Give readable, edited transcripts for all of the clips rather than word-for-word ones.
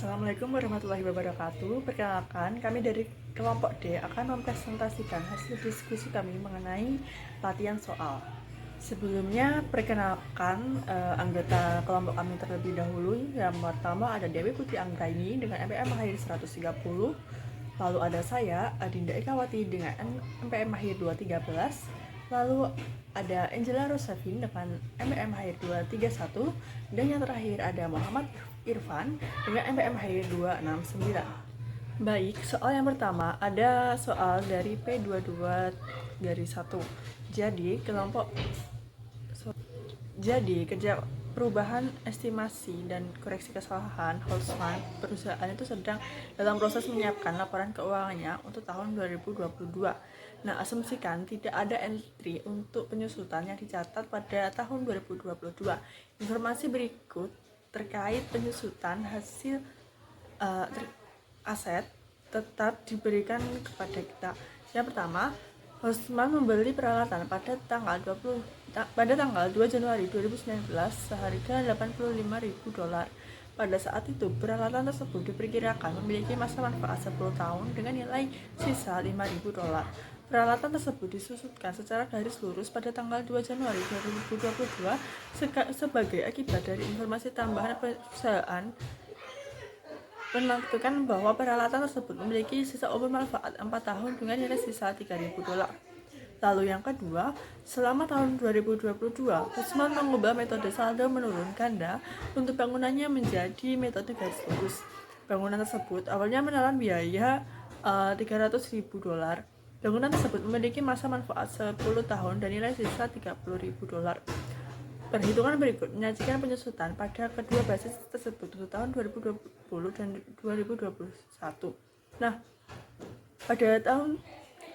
Assalamualaikum warahmatullahi wabarakatuh. Perkenalkan, kami dari kelompok D akan mempresentasikan hasil diskusi kami mengenai latihan soal. Sebelumnya, perkenalkan anggota kelompok kami terlebih dahulu. Yang pertama ada Dewi Putri Anggraini dengan MPM Mahir 130. Lalu ada saya, Adinda Ekawati dengan MPM Mahir 213. Lalu ada Angela Rosavin dengan MPM Mahir 231. Dan yang terakhir ada Muhammad Irfan dengan MPM Mahir 269. Baik, soal yang pertama ada soal dari P22 dari 1. Jadi kerja perubahan estimasi dan koreksi kesalahan Holzman perusahaan itu sedang dalam proses menyiapkan laporan keuangannya untuk tahun 2022. Nah, asumsikan tidak ada entry untuk penyusutan yang dicatat pada tahun 2022. Informasi berikut terkait penyusutan hasil aset tetap diberikan kepada kita. Yang pertama, Hosman membeli peralatan pada tanggal 2 Januari 2019 seharga $85.000. Pada saat itu, peralatan tersebut diperkirakan memiliki masa manfaat 10 tahun dengan nilai sisa $5.000. Peralatan tersebut disusutkan secara garis lurus pada tanggal 2 Januari 2022 sebagai akibat dari informasi tambahan perusahaan menentukan bahwa peralatan tersebut memiliki sisa umur manfaat 4 tahun dengan nilai sisa $3.000. Lalu yang kedua, selama tahun 2022, Husman mengubah metode saldo menurun ganda untuk bangunannya menjadi metode garis lurus. Bangunan tersebut awalnya menelan biaya $300.000. Bangunan tersebut memiliki masa manfaat 10 tahun dan nilai sisa $30.000. Perhitungan berikut menyajikan penyusutan pada kedua basis tersebut untuk tahun 2020 dan 2021. Nah, pada tahun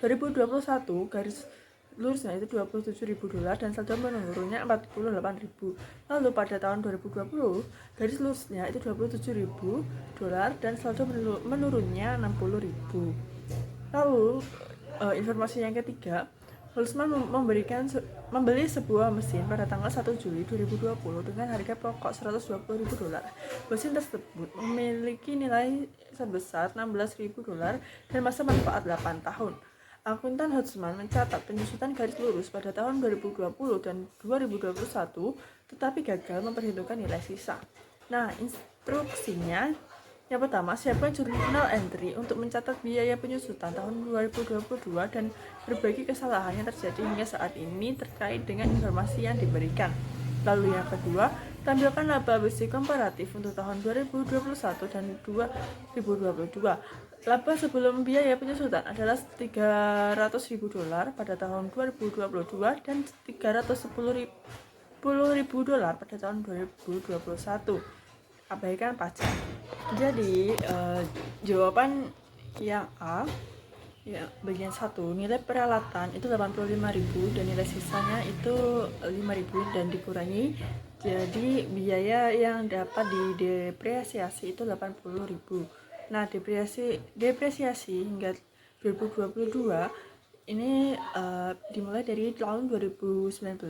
2021 garis lurusnya itu $27.000 dan saldo menurunnya $48.000. Lalu pada tahun 2020 garis lurusnya itu $27.000 dan saldo menurunnya $60.000. Lalu informasi yang ketiga, Holzman membeli sebuah mesin pada tanggal 1 Juli 2020 dengan harga pokok $120.000. Mesin tersebut memiliki nilai sebesar $16.000 dan masa manfaat 8 tahun. Akuntan Holzman mencatat penyusutan garis lurus pada tahun 2020 dan 2021, tetapi gagal memperhitungkan nilai sisa. Nah, instruksinya yang pertama, siapkan jurnal entry untuk mencatat biaya penyusutan tahun 2022 dan berbagi kesalahan yang terjadi hingga saat ini terkait dengan informasi yang diberikan. Lalu yang kedua, tampilkan laba bersih komparatif untuk tahun 2021 dan 2022. Laba sebelum biaya penyusutan adalah $300.000 pada tahun 2022 dan $310.000 pada tahun 2021. Abaikan pajak. Jadi jawaban yang A ya, bagian 1, nilai peralatan itu 85.000 dan nilai sisanya itu 5.000 dan dikurangi, jadi biaya yang dapat didepresiasi itu 80.000. Nah, depresiasi hingga 2022 ini dimulai dari tahun 2019,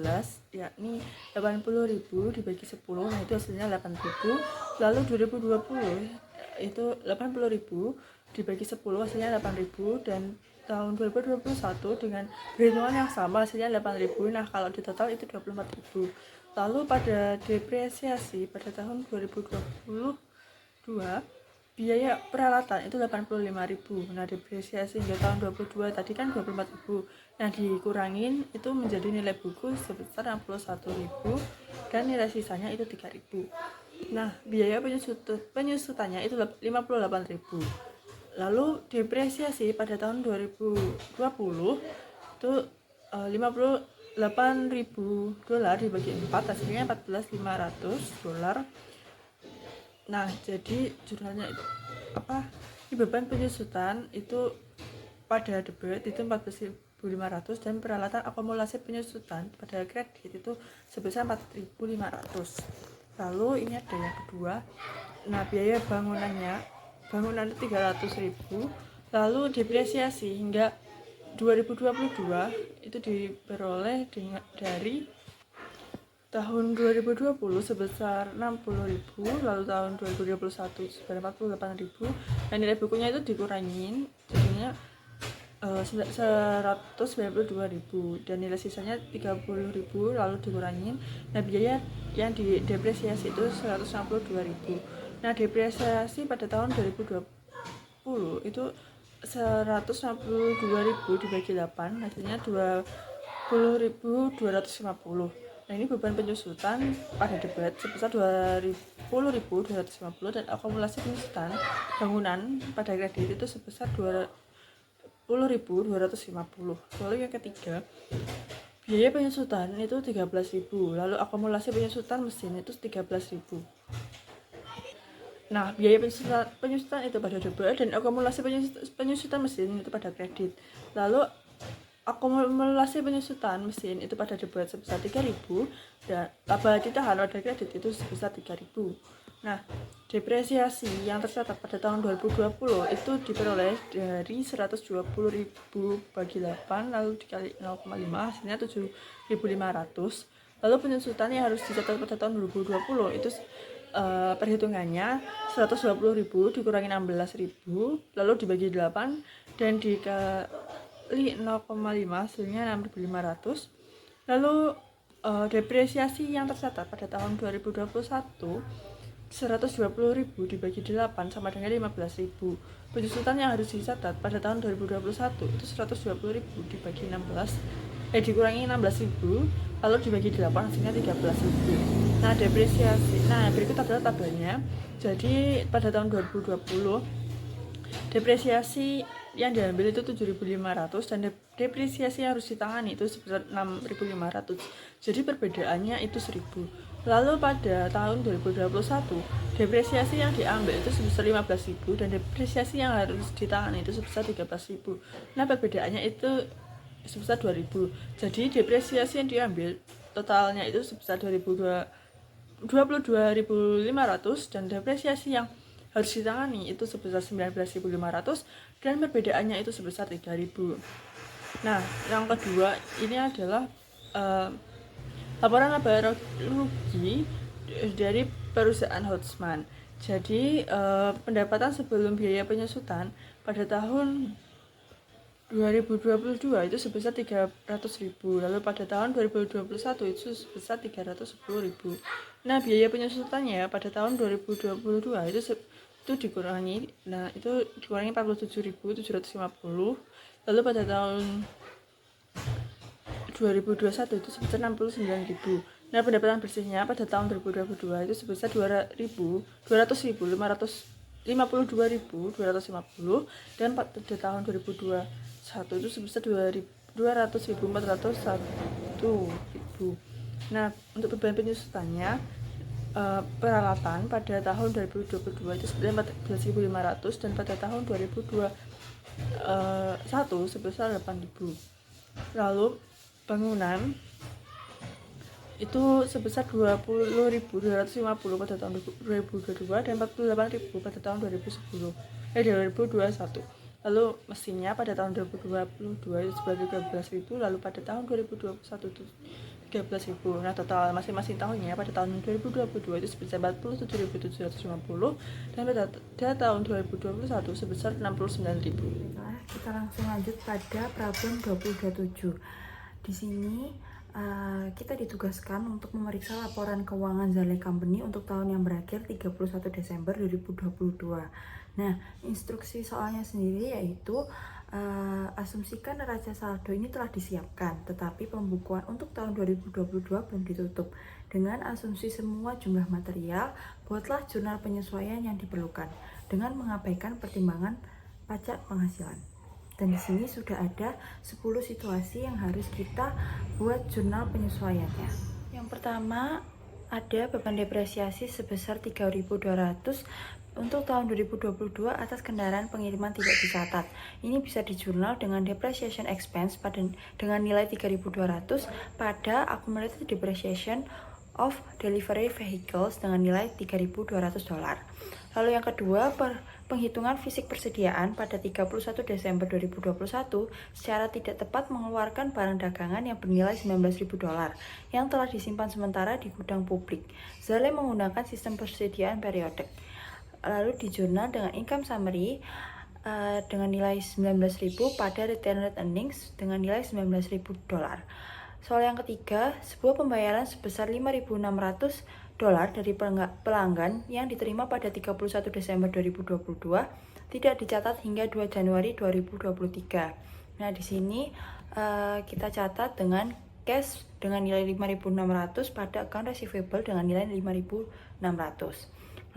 yakni 80.000 dibagi 10, nah itu hasilnya 8.000. Lalu 2020 itu 80.000 dibagi 10 hasilnya 8.000, dan tahun 2021 dengan perhitungan yang sama hasilnya 8.000. Nah, kalau di total itu 24.000. Lalu pada depresiasi pada tahun 2022 biaya peralatan itu 85.000. Nah, depresiasi hingga tahun 2022 tadi kan 24.000. Nah, dikurangin itu menjadi nilai buku sebesar 61.000 dan nilai sisanya itu 3.000. Nah, biaya penyusutannya itu 58.000. Lalu depresiasi pada tahun 2020 itu $58.000 dibagi 4 hasilnya $14.500. Nah, jadi jurnalnya itu di beban penyusutan itu pada debit itu 14.500 dan peralatan akumulasi penyusutan pada kredit itu sebesar 4.500. Lalu ini ada yang kedua. Nah, biaya bangunan 300.000. Lalu depresiasi hingga 2022 itu diperoleh dari tahun 2020 sebesar 60.000, lalu tahun 2021 sebesar 48.000, dan nilai bukunya itu dikurangin jadinya 192.000 dan nilai sisanya 30.000 lalu dikurangin. Nah, biaya yang didepresiasi itu 162.000. Nah, depresiasi pada tahun 2020 itu 162.000 dibagi 8 hasilnya 20.250. Nah, ini beban penyusutan pada debat sebesar 20.250 dan akumulasi penyusutan bangunan pada kredit itu sebesar 10.250. Lalu yang ketiga, biaya penyusutan itu 13.000, lalu akumulasi penyusutan mesin itu 13.000. Nah, biaya penyusutan itu pada debat dan akumulasi penyusutan mesin itu pada kredit. Lalu akumulasi penyusutan mesin itu pada debat sebesar 3.000 dan laba ditahan pada kredit itu sebesar 3.000. Nah, depresiasi yang tercatat pada tahun 2020 itu diperoleh dari 120.000 bagi 8 lalu dikali 0,5 hasilnya 7.500. Lalu penyusutan yang harus dicatat pada tahun 2020 itu perhitungannya 120.000 dikurangi 16.000 lalu dibagi 8 dan dikali 0,5 hasilnya 6.500. Lalu depresiasi yang tercatat pada tahun 2021 120.000 dibagi 8 sama dengan 15.000. Penyusutan yang harus dicatat pada tahun 2021 itu 120.000 dibagi 16 dikurangi 16.000 lalu dibagi 8 hasilnya 13.000. Nah, depresiasi. Nah, berikut adalah tabelnya. Jadi pada tahun 2020 depresiasi yang diambil itu 7.500 dan depresiasi yang harus ditangani itu sebesar 6.500. Jadi perbedaannya itu 1.000. Lalu pada tahun 2021 depresiasi yang diambil itu sebesar 15.000 dan depresiasi yang harus ditangani itu sebesar 13.000. Nah, perbedaannya itu sebesar 2.000. Jadi depresiasi yang diambil totalnya itu sebesar 22.500 dan depresiasi yang harus ditangani itu sebesar 19.500 dan perbedaannya itu sebesar 3.000. Nah, yang kedua ini adalah laporan laba rugi dari perusahaan Hotman. Jadi pendapatan sebelum biaya penyusutan pada tahun 2022 itu sebesar 300.000, lalu pada tahun 2021 itu sebesar 310.000. Nah, biaya penyusutannya pada tahun 2022 itu dikurangi, nah itu dikurangi 47.750. Lalu pada tahun 2021 itu sebesar 69.000. Nah, pendapatan bersihnya pada tahun 2022 itu sebesar 252.250 dan pada tahun 2021 itu sebesar 200.401.000. Nah, untuk beban penyusutannya peralatan pada tahun 2022 itu sebesar 14.500 dan pada tahun 2021 sebesar 8.000. Lalu bangunan itu sebesar 20.250 pada tahun 2022 dan 48.000 pada tahun 2021. Lalu mesinnya pada tahun 2022 itu sebanyak 13.000, lalu pada tahun 2021 itu 13.000. Nah, total masing-masing tahunnya pada tahun 2022 itu sebesar 47.750 dan pada tahun 2021 sebesar 69.000. Nah, kita langsung lanjut pada problem 2027. Di sini kita ditugaskan untuk memeriksa laporan keuangan Zale Company untuk tahun yang berakhir 31 Desember 2022. Nah, instruksi soalnya sendiri yaitu asumsikan neraca saldo ini telah disiapkan, tetapi pembukuan untuk tahun 2022 belum ditutup. Dengan asumsi semua jumlah material, buatlah jurnal penyesuaian yang diperlukan dengan mengabaikan pertimbangan pajak penghasilan. Dan di sini sudah ada 10 situasi yang harus kita buat jurnal penyesuaiannya. Yang pertama ada beban depresiasi sebesar 3.200 untuk tahun 2022 atas kendaraan pengiriman tidak dicatat. Ini bisa dijurnal dengan depreciation expense dengan nilai 3.200 pada accumulated depreciation of delivery vehicles dengan nilai $3.200. Lalu yang kedua, penghitungan fisik persediaan pada 31 Desember 2021 secara tidak tepat mengeluarkan barang dagangan yang bernilai $19.000 yang telah disimpan sementara di gudang publik. Zale menggunakan sistem persediaan periodik. Lalu di jurnal dengan income summary dengan nilai 19.000 pada retained earnings dengan nilai $19.000. Soal yang ketiga, sebuah pembayaran sebesar $5.600 dari pelanggan yang diterima pada 31 Desember 2022 tidak dicatat hingga 2 Januari 2023. Nah, di sini kita catat dengan cash dengan nilai 5.600 pada account receivable dengan nilai 5.600.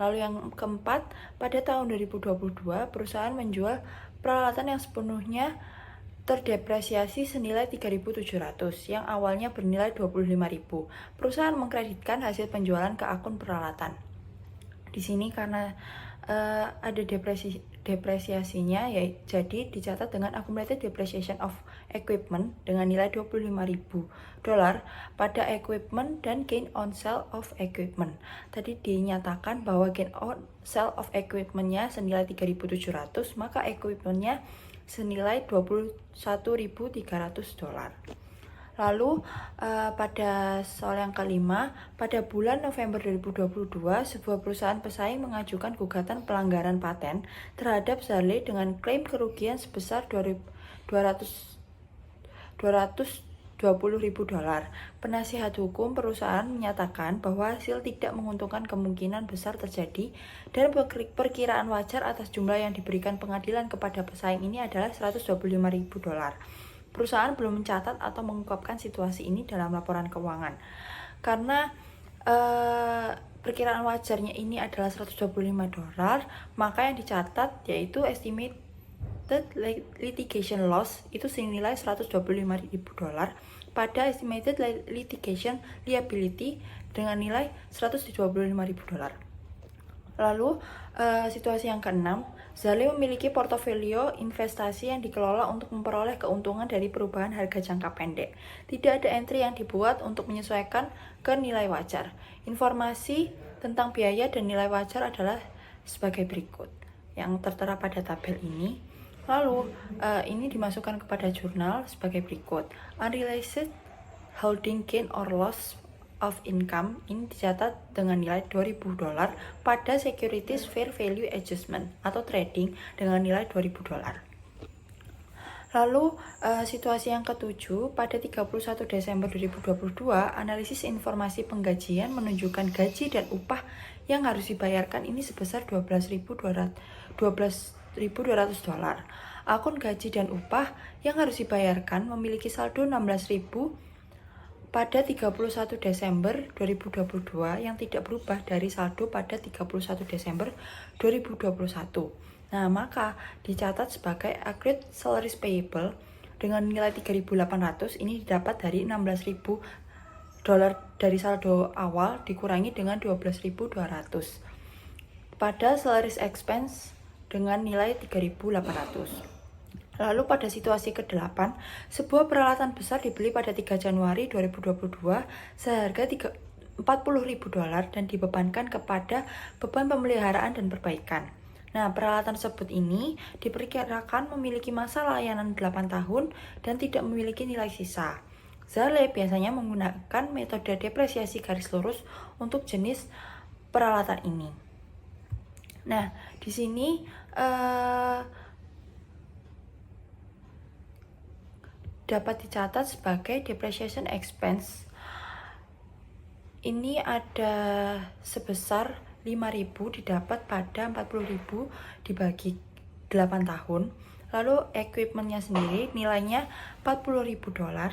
Lalu yang keempat, pada tahun 2022 perusahaan menjual peralatan yang sepenuhnya terdepresiasi senilai 3.700 yang awalnya bernilai 25.000. Perusahaan mengkreditkan hasil penjualan ke akun peralatan. Di sini karena ada depresiasinya, ya, jadi dicatat dengan accumulated depreciation of equipment dengan nilai $25.000 pada equipment dan gain on sale of equipment. Tadi dinyatakan bahwa gain on sale of equipment-nya senilai 3.700, maka equipment-nya senilai $21.300. Lalu pada soal yang kelima, pada bulan November 2022, sebuah perusahaan pesaing mengajukan gugatan pelanggaran paten terhadap Zale dengan klaim kerugian sebesar $220.000. Penasihat hukum perusahaan menyatakan bahwa hasil tidak menguntungkan kemungkinan besar terjadi dan perkiraan wajar atas jumlah yang diberikan pengadilan kepada pesaing ini adalah $125.000. Perusahaan belum mencatat atau mengungkapkan situasi ini dalam laporan keuangan. Karena perkiraan wajarnya ini adalah $125, maka yang dicatat yaitu estimated litigation loss itu senilai $125.000 pada estimated litigation liability dengan nilai $125.000. Lalu situasi yang keenam, Zale memiliki portofolio investasi yang dikelola untuk memperoleh keuntungan dari perubahan harga jangka pendek. Tidak ada entry yang dibuat untuk menyesuaikan ke nilai wajar. Informasi tentang biaya dan nilai wajar adalah sebagai berikut yang tertera pada tabel ini. Lalu ini dimasukkan kepada jurnal sebagai berikut. Unrealized holding gain or loss of income ini dicatat dengan nilai $2.000 pada securities fair value adjustment atau trading dengan nilai $2.000. Lalu situasi yang ketujuh, pada 31 Desember 2022, analisis informasi penggajian menunjukkan gaji dan upah yang harus dibayarkan ini sebesar $12.200. Akun gaji dan upah yang harus dibayarkan memiliki saldo $16.000 pada 31 Desember 2022 yang tidak berubah dari saldo pada 31 Desember 2021. Nah, maka dicatat sebagai accrued salaries payable dengan nilai 3.800 ini didapat dari $16.000 dari saldo awal dikurangi dengan 12.200 pada salaries expense dengan nilai 3.800. Lalu pada situasi ke-8, sebuah peralatan besar dibeli pada 3 Januari 2022 seharga $40.000 dan dibebankan kepada beban pemeliharaan dan perbaikan. Nah, peralatan tersebut ini diperkirakan memiliki masa layanan 8 tahun dan tidak memiliki nilai sisa. Zale biasanya menggunakan metode depresiasi garis lurus untuk jenis peralatan ini. Nah, di sini dapat dicatat sebagai depreciation expense. Ini ada sebesar 5.000 didapat pada 40.000 dibagi 8 tahun. Lalu equipmentnya sendiri nilainya $40.000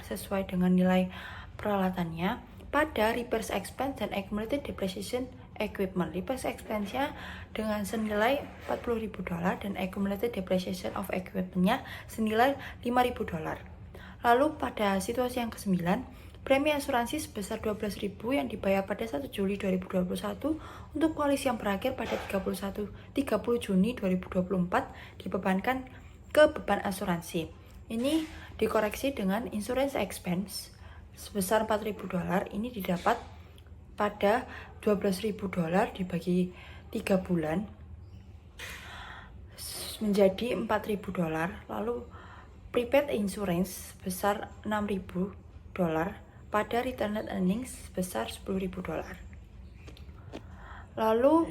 sesuai dengan nilai peralatannya pada repairs expense dan accumulated depreciation equipment. Repairs expense-nya dengan senilai $40.000 dan accumulated depreciation of equipment-nya senilai $5.000. Lalu pada situasi yang ke-9, premi asuransi sebesar $12.000 yang dibayar pada 1 Juli 2021 untuk polisi yang berakhir pada 30 Juni 2024 dibebankan ke beban asuransi. Ini dikoreksi dengan insurance expense sebesar $4.000 ini didapat pada $12.000 dibagi 3 bulan menjadi $4.000, lalu prepaid insurance sebesar $6.000 pada retained earnings sebesar $10.000. Lalu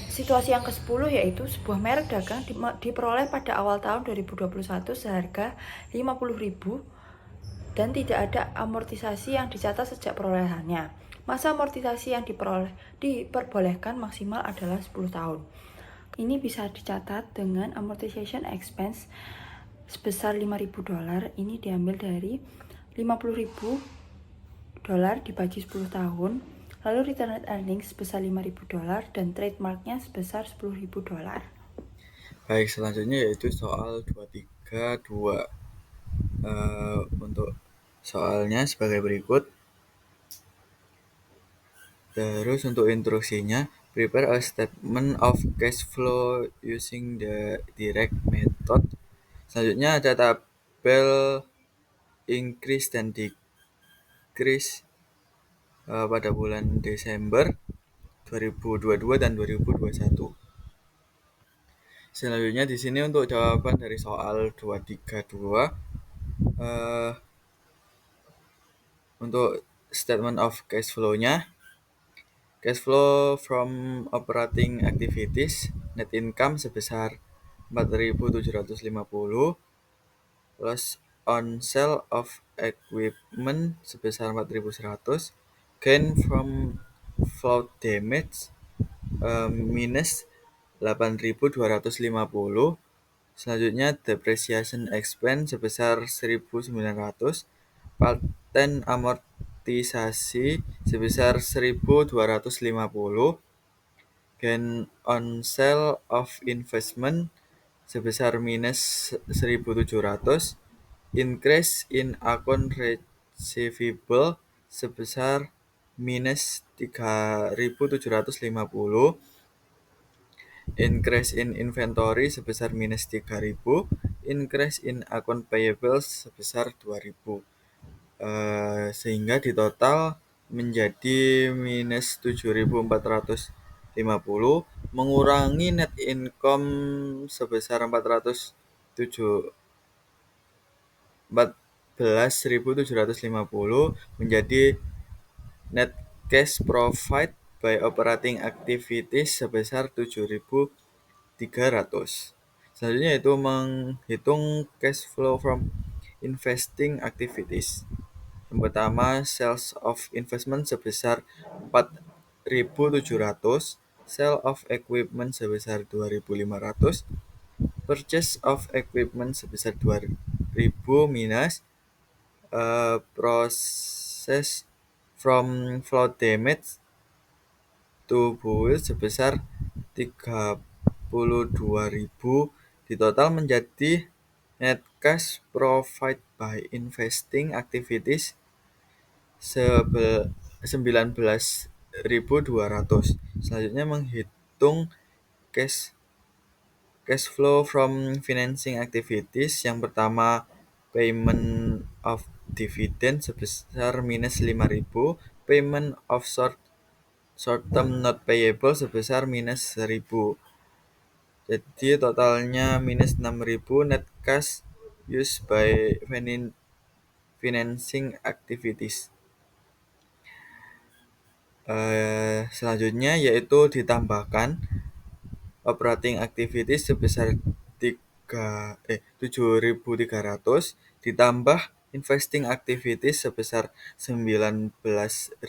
situasi yang ke-10 yaitu sebuah merek dagang diperoleh pada awal tahun 2021 seharga $50.000 dan tidak ada amortisasi yang dicatat sejak perolehannya. Masa amortisasi yang diperbolehkan maksimal adalah 10 tahun. Ini bisa dicatat dengan amortization expense sebesar $5.000. Ini diambil dari $50.000 dibagi 10 tahun. Lalu retained earnings sebesar $5.000 dan trademarknya sebesar $10.000. Baik, selanjutnya yaitu soal 232. Untuk soalnya sebagai berikut. Terus untuk instruksinya, prepare a statement of cash flow using the direct method. Selanjutnya ada tabel increase dan decrease pada bulan Desember 2022 dan 2021. Selanjutnya di sini untuk jawaban dari soal 232 untuk statement of cash flow-nya, cash flow from operating activities, net income sebesar 4.750 plus on sale of equipment sebesar 4.100, gain from flood damage minus 8.250. Selanjutnya depreciation expense sebesar 1.900, patent amortisasi sebesar 1.250, gain on sale of investment sebesar minus 1.700, increase in account receivable sebesar minus 3.750, increase in inventory sebesar minus 3.000, increase in account payables sebesar 2.000. Sehingga di total menjadi minus 7.450, mengurangi net income sebesar 14.750 menjadi net cash provided by operating activities sebesar 7.300. Selanjutnya itu menghitung cash flow from investing activities. Yang pertama, sales of investment sebesar 4.700, sale of equipment sebesar 2.500, purchase of equipment sebesar 2.000 minus process from flood damage to build sebesar 32.000, di total menjadi net cash provided by investing activities 19.200. Selanjutnya menghitung cash flow from financing activities. Yang pertama, payment of dividend sebesar minus 5.000, payment of short-term not payable sebesar minus 1.000. Jadi totalnya minus 6.000 net cash used by financing activities. Selanjutnya yaitu ditambahkan operating activities sebesar 7.300 ditambah investing activities sebesar 19.200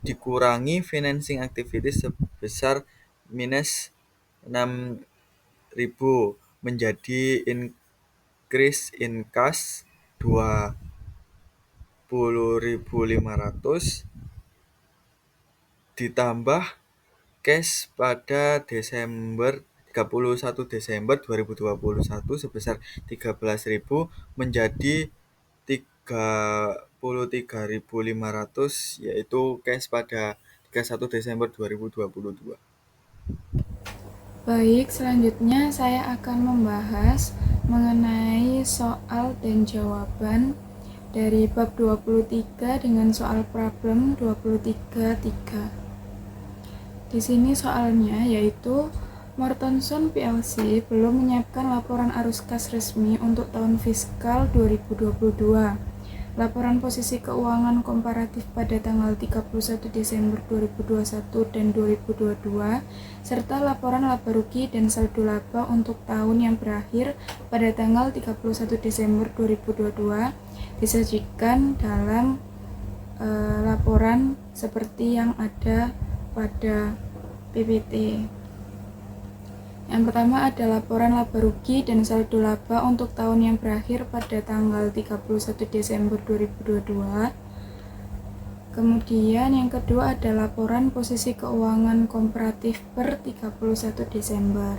dikurangi financing activities sebesar minus 6.000 menjadi increase in cash 20.500 ditambah cash pada 31 Desember 2021 sebesar 13.000 menjadi 33.500, yaitu cash pada 31 Desember 2022. Baik, selanjutnya saya akan membahas mengenai soal dan jawaban dari bab 23 dengan soal problem 23.3. Di sini soalnya yaitu Mortenson PLC belum menyiapkan laporan arus kas resmi untuk tahun fiskal 2022. Laporan posisi keuangan komparatif pada tanggal 31 Desember 2021 dan 2022, serta laporan laba rugi dan saldo laba untuk tahun yang berakhir pada tanggal 31 Desember 2022 disajikan dalam laporan seperti yang ada pada PPT. Yang pertama ada laporan laba rugi dan saldo laba untuk tahun yang berakhir pada tanggal 31 Desember 2022. Kemudian yang kedua ada laporan posisi keuangan komparatif per 31 Desember.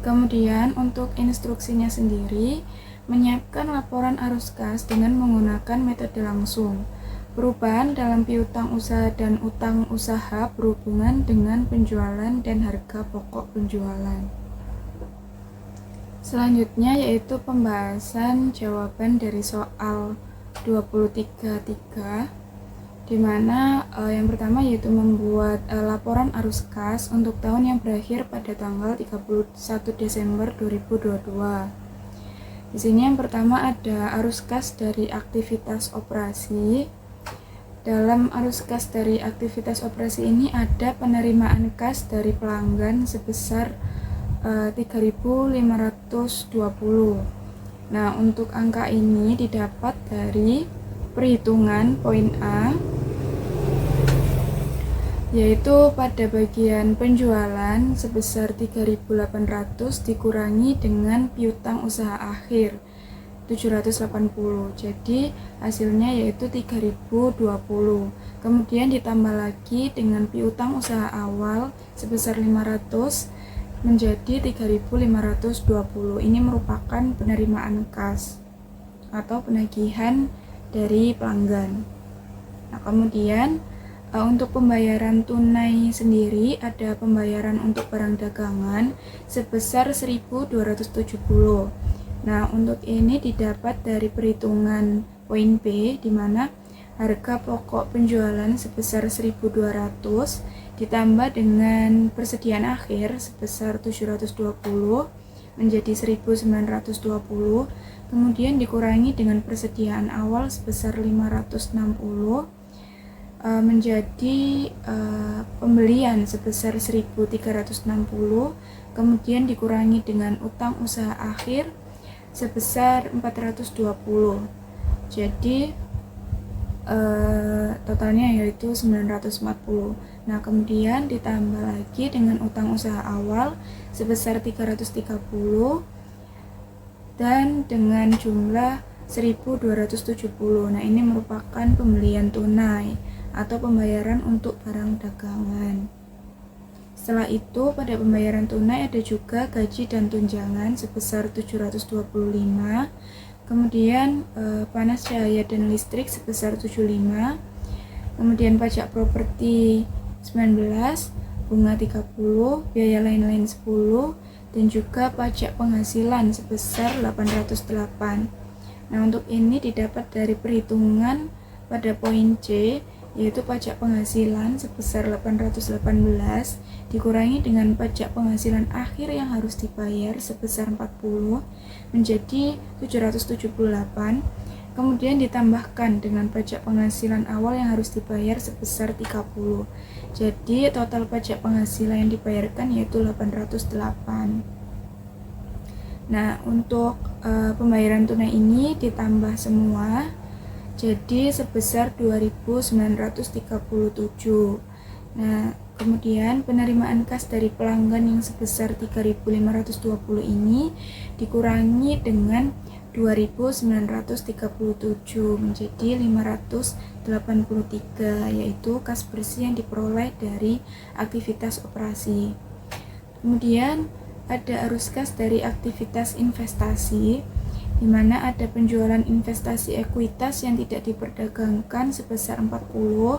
Kemudian untuk instruksinya sendiri, menyiapkan laporan arus kas dengan menggunakan metode langsung. Perubahan dalam piutang usaha dan utang usaha berhubungan dengan penjualan dan harga pokok penjualan. Selanjutnya yaitu pembahasan jawaban dari soal 23.3, di mana yang pertama yaitu membuat laporan arus kas untuk tahun yang berakhir pada tanggal 31 Desember 2022. Di sini yang pertama ada arus kas dari aktivitas operasi. Dalam arus kas dari aktivitas operasi ini ada penerimaan kas dari pelanggan sebesar 3.520. Nah, untuk angka ini didapat dari perhitungan poin A, yaitu pada bagian penjualan sebesar 3.800 dikurangi dengan piutang usaha akhir 780. Jadi hasilnya yaitu 3.020. Kemudian ditambah lagi dengan piutang usaha awal sebesar 500 menjadi 3.520. Ini merupakan penerimaan kas atau penagihan dari pelanggan. Nah, kemudian untuk pembayaran tunai sendiri ada pembayaran untuk barang dagangan sebesar 1.270. Nah, untuk ini didapat dari perhitungan poin B, di mana harga pokok penjualan sebesar 1.200 ditambah dengan persediaan akhir sebesar 720 menjadi 1.920, kemudian dikurangi dengan persediaan awal sebesar 560 menjadi pembelian sebesar 1.360, kemudian dikurangi dengan utang usaha akhir sebesar 420. Jadi totalnya yaitu 940. Nah, kemudian ditambah lagi dengan utang usaha awal sebesar 330 dan dengan jumlah 1.270. Nah, ini merupakan pembelian tunai atau pembayaran untuk barang dagangan. Setelah itu, pada pembayaran tunai ada juga gaji dan tunjangan sebesar 725, kemudian panas cahaya dan listrik sebesar 75, kemudian pajak properti 19, bunga 30, biaya lain-lain 10, dan juga pajak penghasilan sebesar 808. Nah, untuk ini didapat dari perhitungan pada poin C, yaitu pajak penghasilan sebesar 818 dikurangi dengan pajak penghasilan akhir yang harus dibayar sebesar 40 menjadi 778, kemudian ditambahkan dengan pajak penghasilan awal yang harus dibayar sebesar 30. Jadi total pajak penghasilan yang dibayarkan yaitu 808. Nah, untuk pembayaran tunai ini ditambah semua jadi sebesar 2.937. Nah, kemudian penerimaan kas dari pelanggan yang sebesar 3.520 ini dikurangi dengan 2.937 menjadi 583, yaitu kas bersih yang diperoleh dari aktivitas operasi. Kemudian ada arus kas dari aktivitas investasi, di mana ada penjualan investasi ekuitas yang tidak diperdagangkan sebesar 40,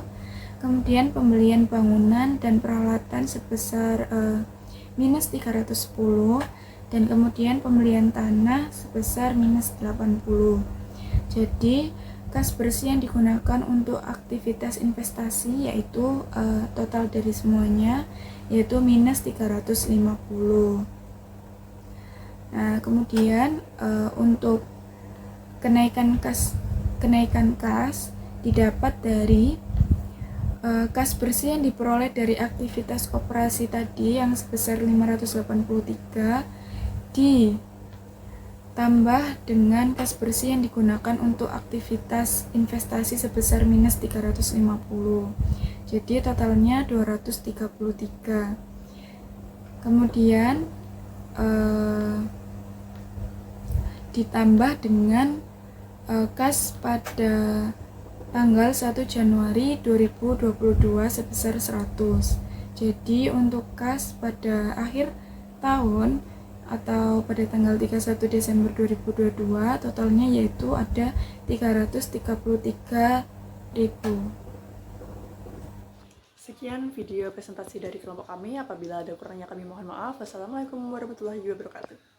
kemudian pembelian bangunan dan peralatan sebesar minus 310, dan kemudian pembelian tanah sebesar minus 80. Jadi kas bersih yang digunakan untuk aktivitas investasi yaitu total dari semuanya yaitu minus 350. Nah, kemudian untuk kenaikan kas didapat dari kas bersih yang diperoleh dari aktivitas operasi tadi yang sebesar 583 ditambah dengan kas bersih yang digunakan untuk aktivitas investasi sebesar minus 350. Jadi totalnya 233. Kemudian ditambah dengan kas pada tanggal 1 Januari 2022 sebesar 100. Jadi untuk kas pada akhir tahun atau pada tanggal 31 Desember 2022 totalnya yaitu ada 333.000. Sekian video presentasi dari kelompok kami. Apabila ada kurangnya kami mohon maaf. Wassalamualaikum warahmatullahi wabarakatuh.